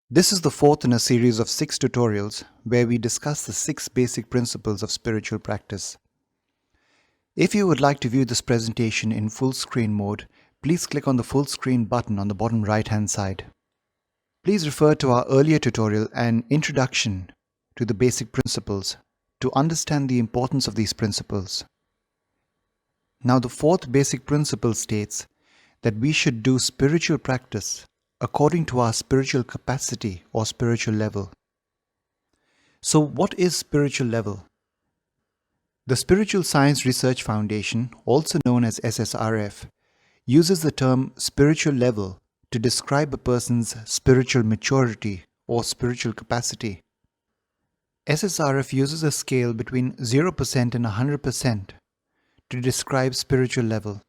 This is the fourth in a series of 6 tutorials where we discuss the 6 basic principles of spiritual practice. If you would like to view this presentation in full screen mode, please click on the full screen button on the bottom right hand side. Please refer to our earlier tutorial and introduction to the basic principles to understand the importance of these principles. Now the fourth basic principle states that we should do spiritual practice according to our spiritual capacity or spiritual level. So what is spiritual level? The Spiritual Science Research Foundation, also known as SSRF, uses the term spiritual level to describe a person's spiritual maturity or spiritual capacity. SSRF uses a scale between 0% and 100% to describe spiritual level.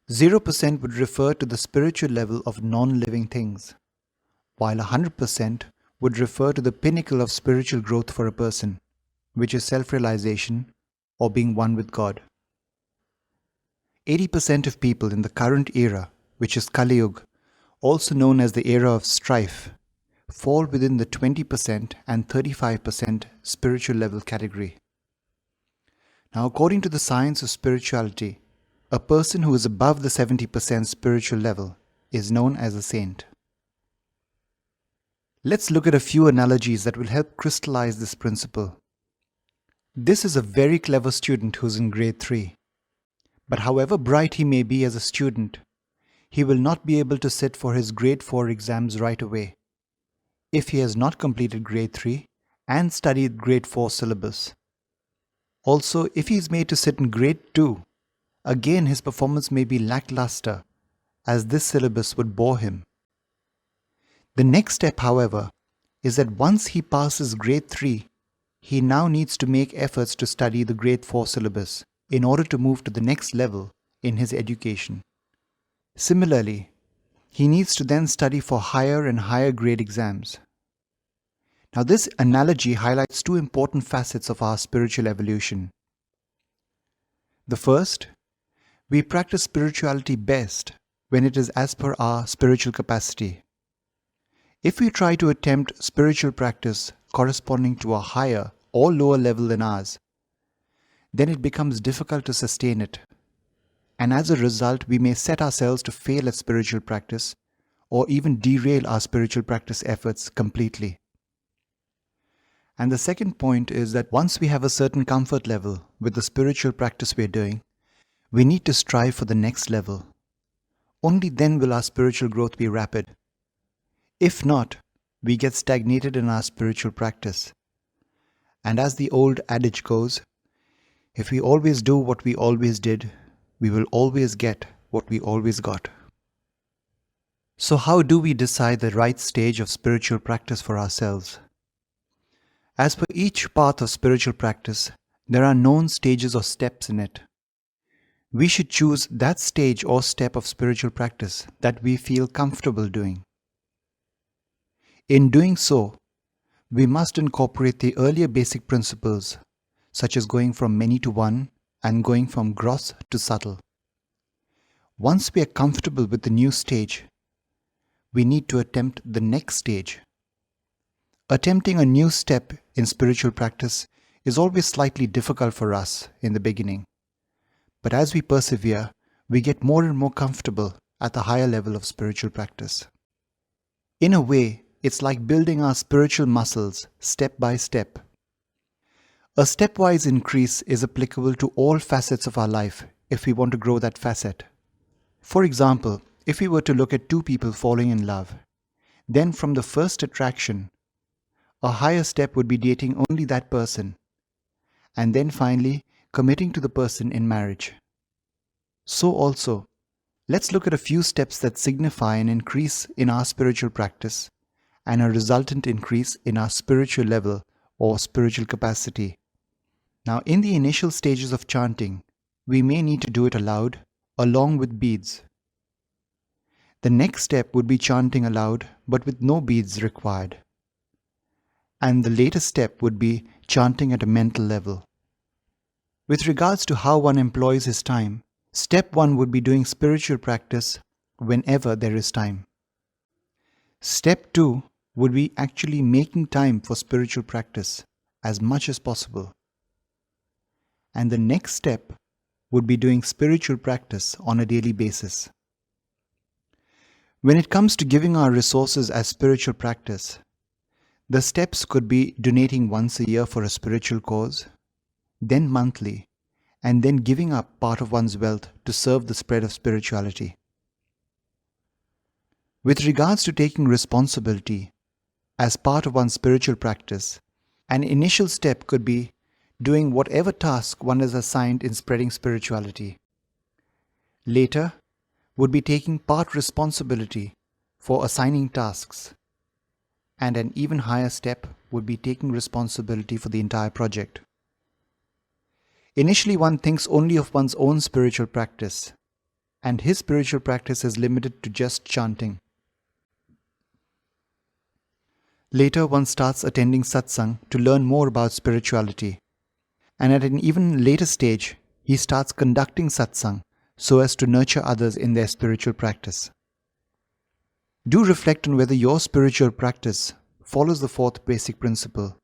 0% would refer to the spiritual level of non-living things, while 100% would refer to the pinnacle of spiritual growth for a person, which is self-realization or being one with God. 80% of people in the current era, which is Kali Yuga, also known as the era of strife, fall within the 20% and 35% spiritual level category. Now, according to the science of spirituality, a person who is above the 70% spiritual level is known as a saint. Let's look at a few analogies that will help crystallize this principle. This is a very clever student who's in grade 3. But however bright he may be as a student, he will not be able to sit for his grade 4 exams right away if he has not completed grade 3 and studied grade 4 syllabus. Also, if he is made to sit in grade 2, again his performance may be lackluster as this syllabus would bore him. The next step, however, is that once he passes grade 3, he now needs to make efforts to study the grade 4 syllabus in order to move to the next level in his education. Similarly, he needs to then study for higher and higher grade exams. Now this analogy highlights 2 important facets of our spiritual evolution. The first, we practice spirituality best when it is as per our spiritual capacity. If we try to attempt spiritual practice corresponding to a higher or lower level than ours, then it becomes difficult to sustain it. And as a result, we may set ourselves to fail at spiritual practice or even derail our spiritual practice efforts completely. And the second point is that once we have a certain comfort level with the spiritual practice we are doing, we need to strive for the next level. Only then will our spiritual growth be rapid. If not, we get stagnated in our spiritual practice. And as the old adage goes, if we always do what we always did, we will always get what we always got. So how do we decide the right stage of spiritual practice for ourselves? As per each path of spiritual practice, there are known stages or steps in it. We should choose that stage or step of spiritual practice that we feel comfortable doing. In doing so, we must incorporate the earlier basic principles, such as going from many to one and going from gross to subtle. Once we are comfortable with the new stage, we need to attempt the next stage. Attempting a new step in spiritual practice is always slightly difficult for us in the beginning. But as we persevere, we get more and more comfortable at the higher level of spiritual practice. In a way, it's like building our spiritual muscles step by step. A stepwise increase is applicable to all facets of our life if we want to grow that facet. For example, if we were to look at 2 people falling in love, then from the first attraction, a higher step would be dating only that person, and then finally committing to the person in marriage. So also, let's look at a few steps that signify an increase in our spiritual practice and a resultant increase in our spiritual level or spiritual capacity. Now, in the initial stages of chanting, we may need to do it aloud along with beads. The next step would be chanting aloud but with no beads required. And the latest step would be chanting at a mental level. With regards to how one employs his time, step 1 would be doing spiritual practice whenever there is time. Step 2 would be actually making time for spiritual practice as much as possible. And the next step would be doing spiritual practice on a daily basis. When it comes to giving our resources as spiritual practice, the steps could be donating once a year for a spiritual cause, then monthly, and then giving up part of one's wealth to serve the spread of spirituality. With regards to taking responsibility as part of one's spiritual practice, an initial step could be doing whatever task one is assigned in spreading spirituality. Later would be taking part responsibility for assigning tasks. And an even higher step would be taking responsibility for the entire project. Initially, one thinks only of one's own spiritual practice, and his spiritual practice is limited to just chanting. Later, one starts attending satsang to learn more about spirituality, and at an even later stage, he starts conducting satsang so as to nurture others in their spiritual practice. Do reflect on whether your spiritual practice follows the fourth basic principle.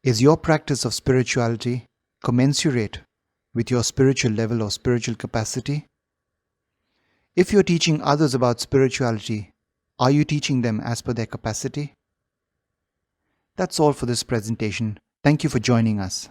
Is your practice of spirituality commensurate with your spiritual level or spiritual capacity? If you're teaching others about spirituality, are you teaching them as per their capacity? That's all for this presentation. Thank you for joining us.